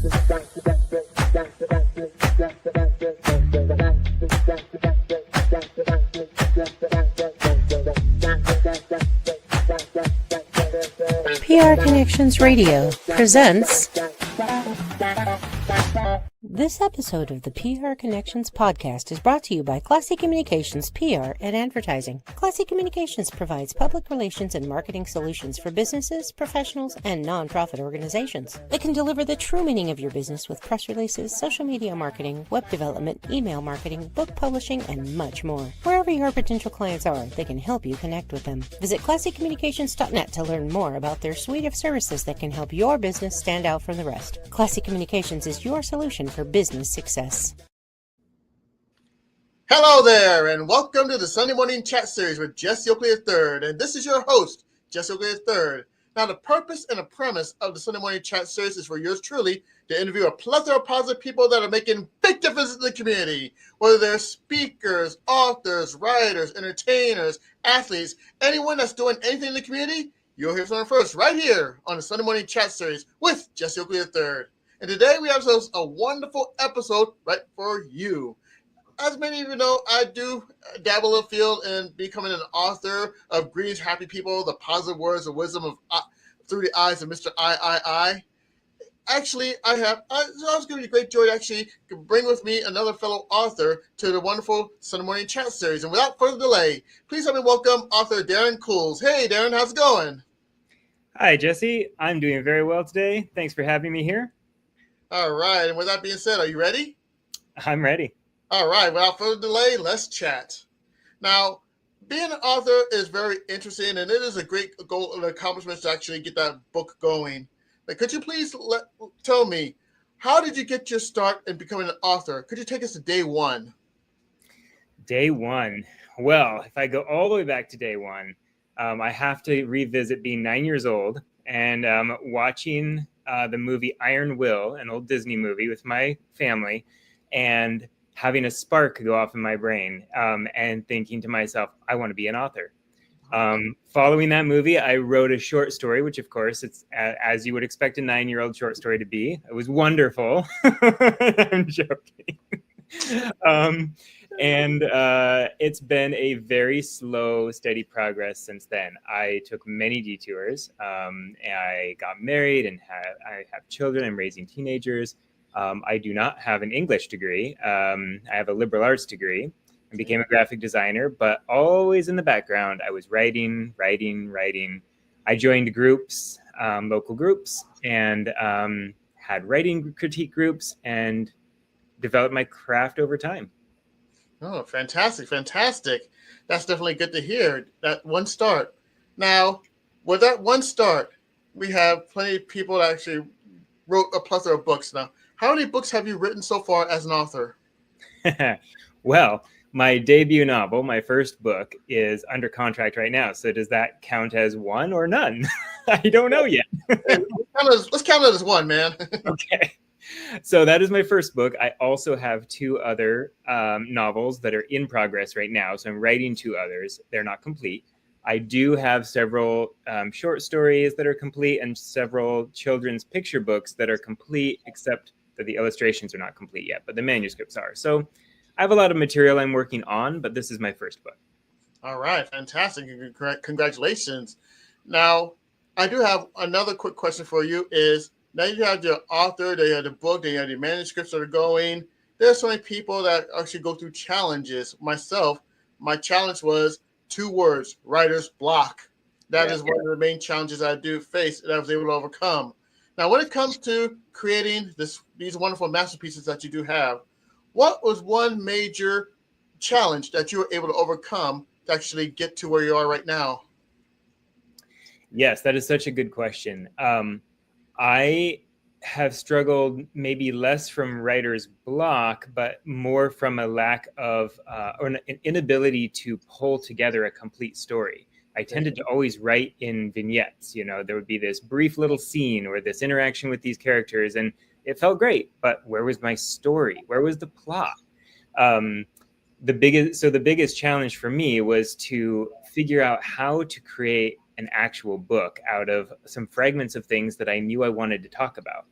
PR Connections Radio presents this episode of the PR Connections podcast is brought to you by Classy Communications PR and Advertising. Classy Communications provides public relations and marketing solutions for businesses, professionals, and nonprofit organizations. It can deliver the true meaning of your business with press releases, social media marketing, web development, email marketing, book publishing, and much more. Wherever your potential clients are, they can help you connect with them. Visit classycommunications.net to learn more about their suite of services that can help your business stand out from the rest. Classy Communications is your solution for business success. Hello there, and welcome to the Sunday Morning Chat Series with Jesse Oakley III. And this is your host, Jesse Oakley III. Now, the purpose and the premise of the Sunday Morning Chat Series is for yours truly to interview a plethora of positive people that are making big differences in the community, whether they're speakers, authors, writers, entertainers, athletes, anyone that's doing anything in the community. You'll hear from them first right here on the Sunday Morning Chat Series with Jesse Oakley III. And today we have a wonderful episode right for you. As many of you know, I do dabble in the field in becoming an author of Greetings, Happy People, the positive words of wisdom of through the eyes of Mr. I. Actually, I was giving me great joy to actually bring with me another fellow author to the wonderful Sunday Morning Chat Series. And without further delay, please help me welcome author Darren Cools. Hey, Darren, how's it going? Hi, Jesse. I'm doing very well today. Thanks for having me here. All right. And with that being said, are you ready? I'm ready. All right. Without further delay, let's chat. Now, being an author is very interesting, and it is a great goal and accomplishment to actually get that book going. But could you please tell me, how did you get your start in becoming an author? Could you take us to day one? Day one. Well, if I go all the way back to day one, I have to revisit being 9 years old and watching the movie Iron Will, an old Disney movie, with my family, and having a spark go off in my brain and thinking to myself, I want to be an author. Following that movie, I wrote a short story, which of course it's as you would expect a 9-year-old short story to be. It was wonderful. I'm joking. And it's been a very slow, steady progress since then. I took many detours. I got married and I have children. I'm raising teenagers. I do not have an English degree. I have a liberal arts degree and became a graphic designer, but always in the background, I was writing. I joined groups, local groups, and had writing critique groups and developed my craft over time. Oh, fantastic. That's definitely good to hear, that one start. Now, with that one start, we have plenty of people that actually wrote a plethora of books. Now, how many books have you written so far as an author? Well, my debut novel, my first book, is under contract right now. So does that count as one or none? I don't know yet. Let's count it as one, man. Okay. So that is my first book. I also have two other novels that are in progress right now. So I'm writing two others. They're not complete. I do have several short stories that are complete and several children's picture books that are complete, except that the illustrations are not complete yet, but the manuscripts are. So I have a lot of material I'm working on, but this is my first book. All right. Fantastic. Congratulations. Now, I do have another quick question for you is, now you have your author, they have the book, they have the manuscripts that are going. There are so many people that actually go through challenges. Myself, my challenge was 2 words, writer's block. That is one of the main challenges I do face that I was able to overcome. Now, when it comes to creating these wonderful masterpieces that you do have, what was one major challenge that you were able to overcome to actually get to where you are right now? Yes, that is such a good question. I have struggled maybe less from writer's block, but more from a lack of or an inability to pull together a complete story. I tended to always write in vignettes. You know, there would be this brief little scene or this interaction with these characters, and it felt great. But where was my story? Where was the plot? The biggest challenge for me was to figure out how to create an actual book out of some fragments of things that I knew I wanted to talk about.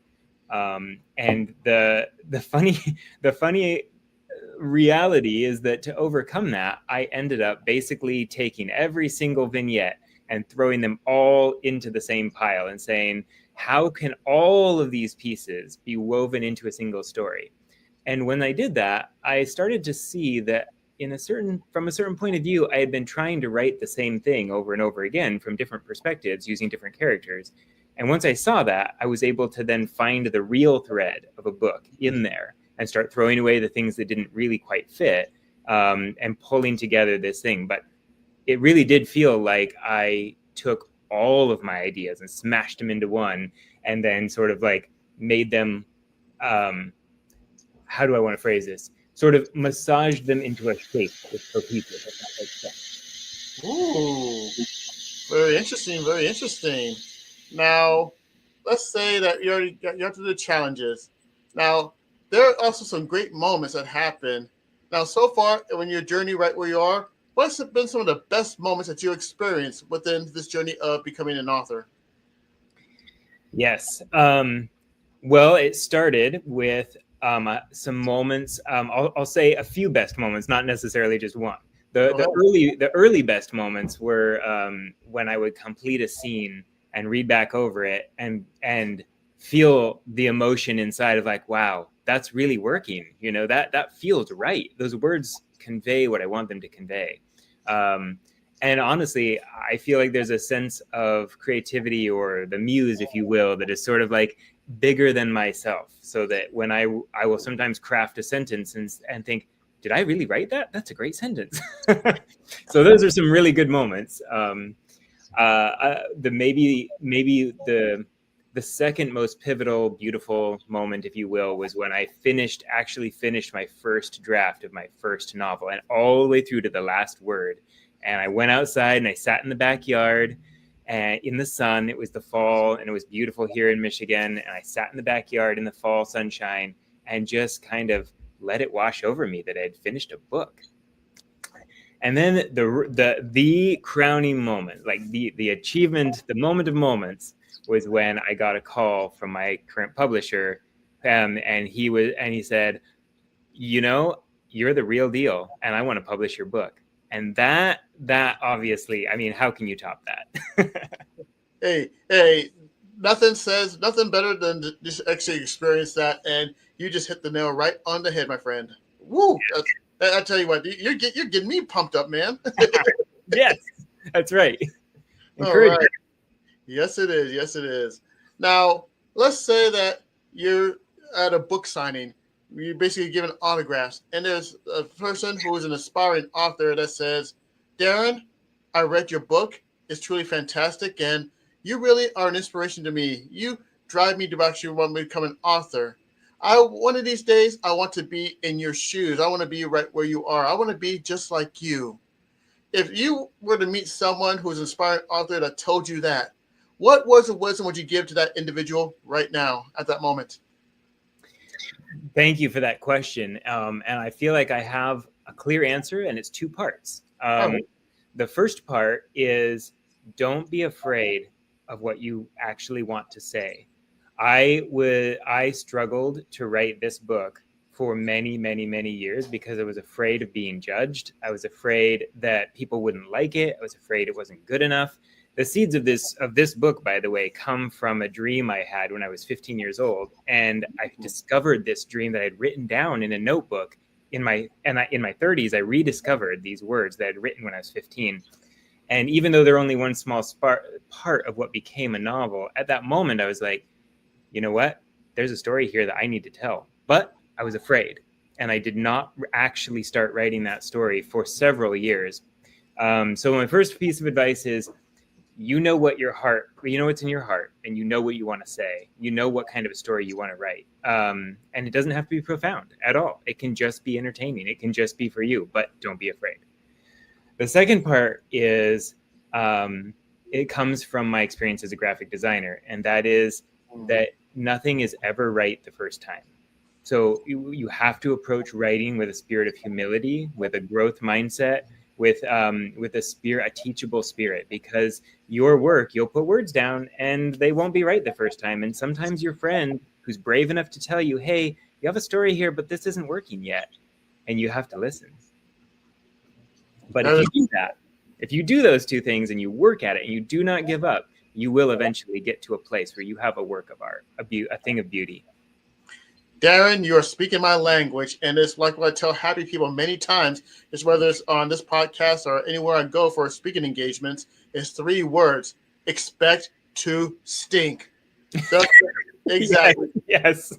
And the funny the funny reality is that to overcome that, I ended up basically taking every single vignette and throwing them all into the same pile and saying, how can all of these pieces be woven into a single story? And when I did that, I started to see that from a certain point of view, I had been trying to write the same thing over and over again from different perspectives using different characters. And once I saw that, I was able to then find the real thread of a book in there and start throwing away the things that didn't really quite fit, and pulling together this thing. But it really did feel like I took all of my ideas and smashed them into one, and then sort of like made them, how do I want to phrase this? Sort of massaged them into a shape that's cohesive, if that makes sense. Ooh, very interesting, very interesting. Now, let's say that you have to do the challenges. Now, there are also some great moments that happen. Now, so far, when your journey right where you are, what's been some of the best moments that you experienced within this journey of becoming an author? Yes. Well, it started with some moments. I'll say a few best moments, not necessarily just one. The early best moments were when I would complete a scene and read back over it and feel the emotion inside of like, wow, that's really working. You know, that feels right. Those words convey what I want them to convey. And honestly, I feel like there's a sense of creativity, or the muse, if you will, that is sort of like bigger than myself. So that when I will sometimes craft a sentence and think, did I really write that? That's a great sentence. So those are some really good moments. Maybe the second most pivotal, beautiful moment, if you will, was when I actually finished my first draft of my first novel, and all the way through to the last word. And I went outside and I sat in the backyard and in the sun. It was the fall and it was beautiful here in Michigan. And I sat in the backyard in the fall sunshine and just kind of let it wash over me that I had finished a book. And then the crowning moment, like the achievement, the moment of moments, was when I got a call from my current publisher, and he said, you know, you're the real deal, and I want to publish your book. And that obviously, I mean, how can you top that? Hey, nothing better than to just actually experience that, and you just hit the nail right on the head, my friend. Woo! I tell you what, you're getting me pumped up, man. Yes, that's right. All right. Yes, it is. Yes, it is. Now, let's say that you're at a book signing. You're basically giving autographs, and there's a person who is an aspiring author that says, Darren, I read your book. It's truly fantastic, and you really are an inspiration to me. You drive me to actually want me to become an author. One of these days, I want to be in your shoes. I want to be right where you are. I want to be just like you. If you were to meet someone who's an inspiring author that told you that, what words of wisdom would you give to that individual right now at that moment? Thank you for that question. And I feel like I have a clear answer, and it's two parts. The first part is, don't be afraid of what you actually want to say. I struggled to write this book for many, many, many years because I was afraid of being judged. I was afraid that people wouldn't like it. I was afraid it wasn't good enough. The seeds of this book, by the way, come from a dream I had when I was 15 years old, and I discovered this dream that I had written down in a notebook. In my 30s, I rediscovered these words that I had written when I was 15. And even though they're only one small part of what became a novel, at that moment I was like, you know what? There's a story here that I need to tell. But I was afraid, and I did not actually start writing that story for several years. So my first piece of advice is, you know what's in your heart, and you know what you want to say. You know what kind of a story you want to write. And it doesn't have to be profound at all. It can just be entertaining. It can just be for you, but don't be afraid. The second part is, it comes from my experience as a graphic designer, and that is that nothing is ever right the first time. So you have to approach writing with a spirit of humility, with a growth mindset, with a teachable spirit, because your work, you'll put words down and they won't be right the first time. And sometimes your friend who's brave enough to tell you, hey, you have a story here, but this isn't working yet. And you have to listen. But if you do that, if you do those two things and you work at it and you do not give up, you will eventually get to a place where you have a work of art, a thing of beauty. Darren, you are speaking my language, and it's like what I tell happy people many times, is whether it's on this podcast or anywhere I go for speaking engagements, is 3 words: expect to stink. Exactly. Yes.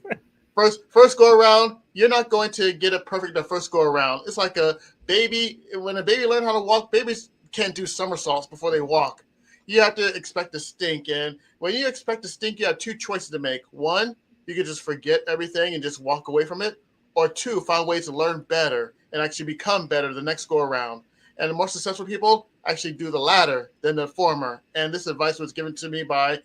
First go around, you're not going to get it perfect the first go around. It's like a baby. When a baby learns how to walk, babies can't do somersaults before they walk. You have to expect to stink. And when you expect to stink, you have 2 choices to make. 1, you can just forget everything and just walk away from it. Or 2, find ways to learn better and actually become better the next go around. And the more successful people actually do the latter than the former. And this advice was given to me by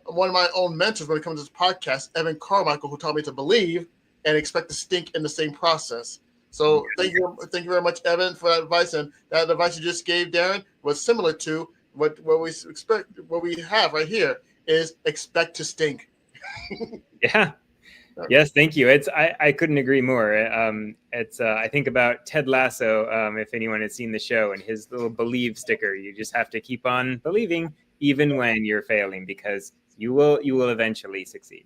one of my own mentors when it comes to this podcast, Evan Carmichael, who taught me to believe and expect to stink in the same process. So thank you very much, Evan, for that advice. And that advice you just gave, Darren, was similar to what we expect. What we have right here is expect to stink. Yeah. Yes, thank you. I couldn't agree more. I think about Ted Lasso, if anyone has seen the show, and his little believe sticker. You just have to keep on believing even when you're failing, because you will eventually succeed.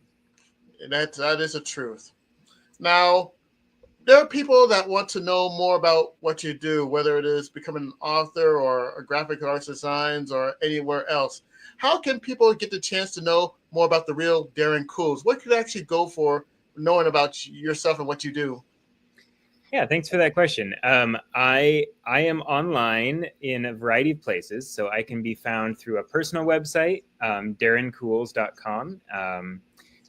That is the truth. Now, there are people that want to know more about what you do, whether it is becoming an author or a graphic arts designs or anywhere else. How can people get the chance to know more about the real Darren Cools? What could actually go for knowing about yourself and what you do? Yeah, thanks for that question. I am online in a variety of places, so I can be found through a personal website, darrencools.com.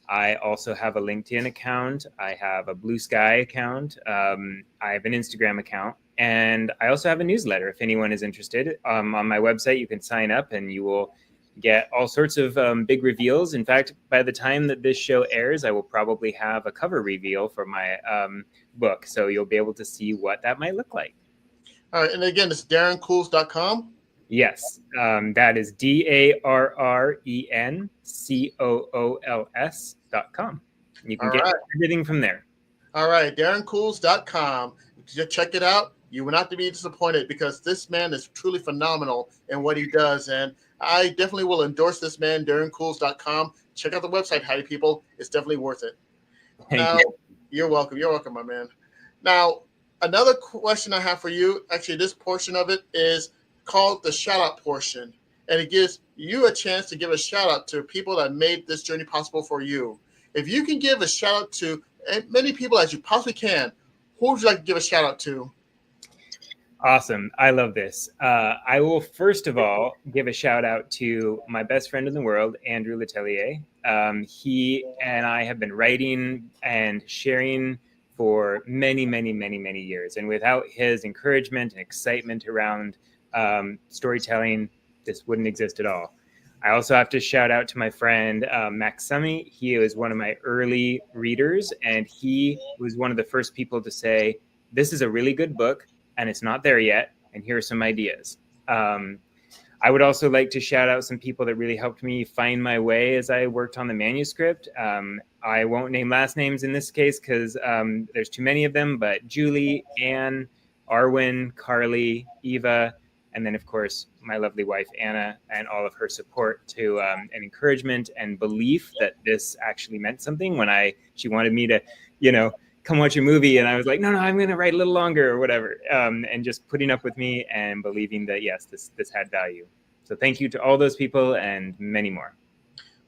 I also have a LinkedIn account. I have a Blue Sky account. I have an Instagram account, and I also have a newsletter. If anyone is interested, on my website, you can sign up, and you will get all sorts of big reveals. In fact, by the time that this show airs, I will probably have a cover reveal for my book. So you'll be able to see what that might look like. All right. And again, it's darrencools.com. Yes. That is DarrenCools.com. You can get everything from there. All right. darrencools.com. Just check it out. You will not be disappointed, because this man is truly phenomenal in what he does. And I definitely will endorse this man, darrencools.com. Check out the website, Happy People. It's definitely worth it. Thank you. You're welcome. You're welcome, my man. Now, another question I have for you, actually, this portion of it is called the shout out portion. And it gives you a chance to give a shout out to people that made this journey possible for you. If you can give a shout out to as many people as you possibly can, who would you like to give a shout out to? Awesome. I love this. I will first of all give a shout out to my best friend in the world, Andrew Letelier. He and I have been writing and sharing for many, many, many, many years. And without his encouragement and excitement around storytelling, this wouldn't exist at all. I also have to shout out to my friend, Max Summy. He was one of my early readers, and he was one of the first people to say, this is a really good book, and it's not there yet, and here are some ideas. I would also like to shout out some people that really helped me find my way as I worked on the manuscript. I won't name last names in this case because there's too many of them, but Julie, Anne, Arwen, Carly, Eva, and then, of course, my lovely wife, Anna, and all of her support to and encouragement and belief that this actually meant something when she wanted me to, come watch a movie. And I was like, no, I'm going to write a little longer or whatever. And just putting up with me and believing that, yes, this had value. So thank you to all those people and many more.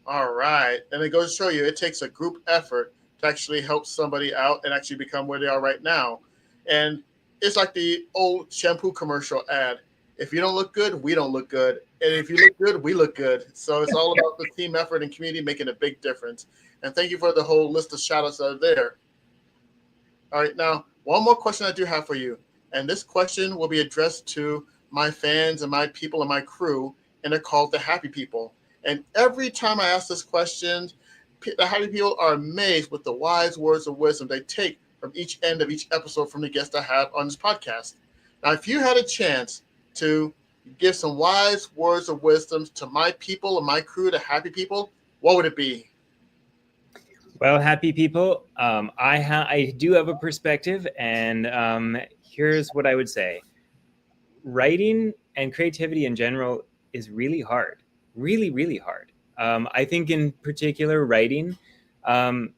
All right. And it goes to show you, it takes a group effort to actually help somebody out and actually become where they are right now. And it's like the old shampoo commercial ad. If you don't look good, we don't look good. And if you look good, we look good. So it's all about the team effort and community making a big difference. And thank you for the whole list of shout outs that are there. All right, now, one more question I do have for you. And this question will be addressed to my fans and my people and my crew, and they're called the Happy People. And every time I ask this question, the Happy People are amazed with the wise words of wisdom they take from each end of each episode from the guests I have on this podcast. Now, if you had a chance to give some wise words of wisdom to my people and my crew, the Happy People, what would it be? Well, happy people. I do have a perspective, and here's what I would say. Writing and creativity in general is really hard, really, really hard. I think in particular writing, it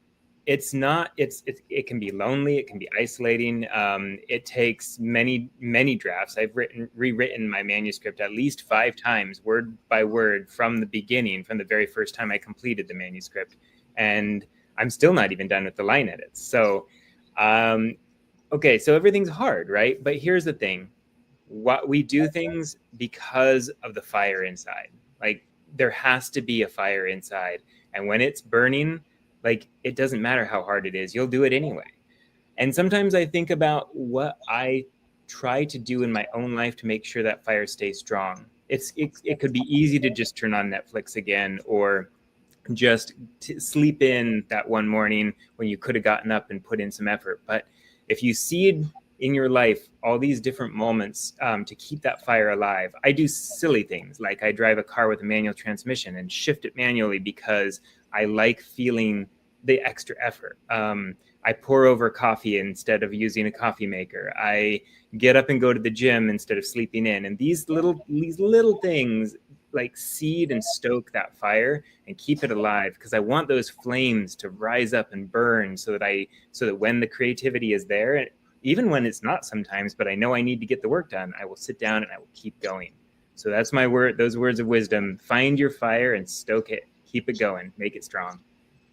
can be lonely, it can be isolating. It takes many, many drafts. I've rewritten my manuscript at least 5 times, word by word, from the beginning, from the very first time I completed the manuscript. And I'm still not even done with the line edits. So, okay, so everything's hard, right? But here's the thing. What we do things because of the fire inside. Like, there has to be a fire inside. And when it's burning, like, it doesn't matter how hard it is, you'll do it anyway. And sometimes I think about what I try to do in my own life to make sure that fire stays strong. It could be easy to just turn on Netflix again, or just sleep in that one morning when you could have gotten up and put in some effort. But if you seed in your life all these different moments to keep that fire alive, I do silly things like I drive a car with a manual transmission and shift it manually because I like feeling the extra effort. I pour over coffee instead of using a coffee maker. I get up and go to the gym instead of sleeping in. And these little things like seed and stoke that fire and keep it alive, because I want those flames to rise up and burn so that when the creativity is there, even when it's not sometimes, but I know I need to get the work done, I will sit down and I will keep going. So that's my word, those words of wisdom. Find your fire and stoke it. Keep it going. Make it strong.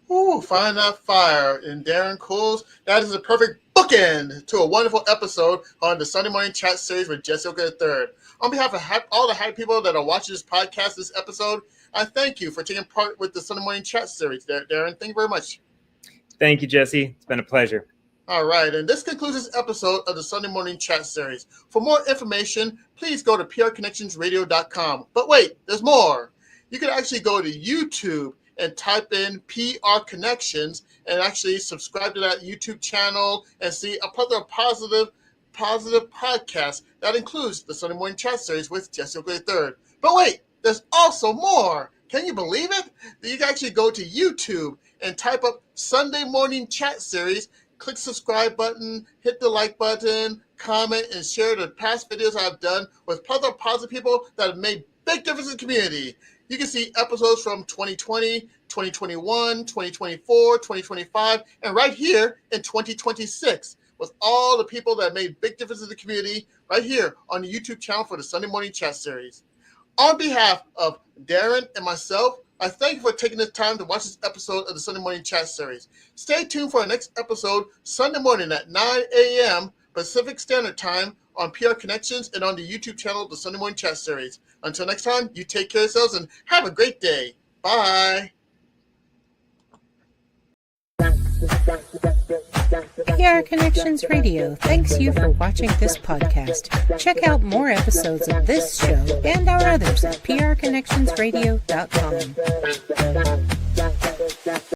Ooh, find that fire in Darren Cools. That is a perfect bookend to a wonderful episode on the Sunday Morning Chat Series with Jesse Oakley III. On behalf of all the happy people that are watching this podcast, this episode, I thank you for taking part with the Sunday Morning Chat Series. Darren, thank you very much. Thank you, Jesse. It's been a pleasure. All right, and this concludes this episode of the Sunday Morning Chat Series. For more information, please go to prconnectionsradio.com. But wait, there's more. You can actually go to YouTube and type in PR Connections and actually subscribe to that YouTube channel and see a plethora of positive podcasts that includes the Sunday Morning Chat Series with Jesse Oakley III. But wait, there's also more. Can you believe it? You can actually go to YouTube and type up Sunday Morning Chat Series, click subscribe button, hit the like button, comment, and share the past videos I've done with plethora of positive people that have made big difference in the community. You can see episodes from 2020, 2021, 2024, 2025, and right here in 2026 with all the people that made big difference in the community right here on the YouTube channel for the Sunday Morning Chat Series. On behalf of Darren and myself, I thank you for taking the time to watch this episode of the Sunday Morning Chat Series. Stay tuned for our next episode Sunday morning at 9 a.m. Pacific Standard Time on PR Connections and on the YouTube channel, the Sunday Morning Chat Series. Until next time, you take care of yourselves and have a great day. Bye. PR Connections Radio thanks you for watching this podcast. Check out more episodes of this show and our others at prconnectionsradio.com.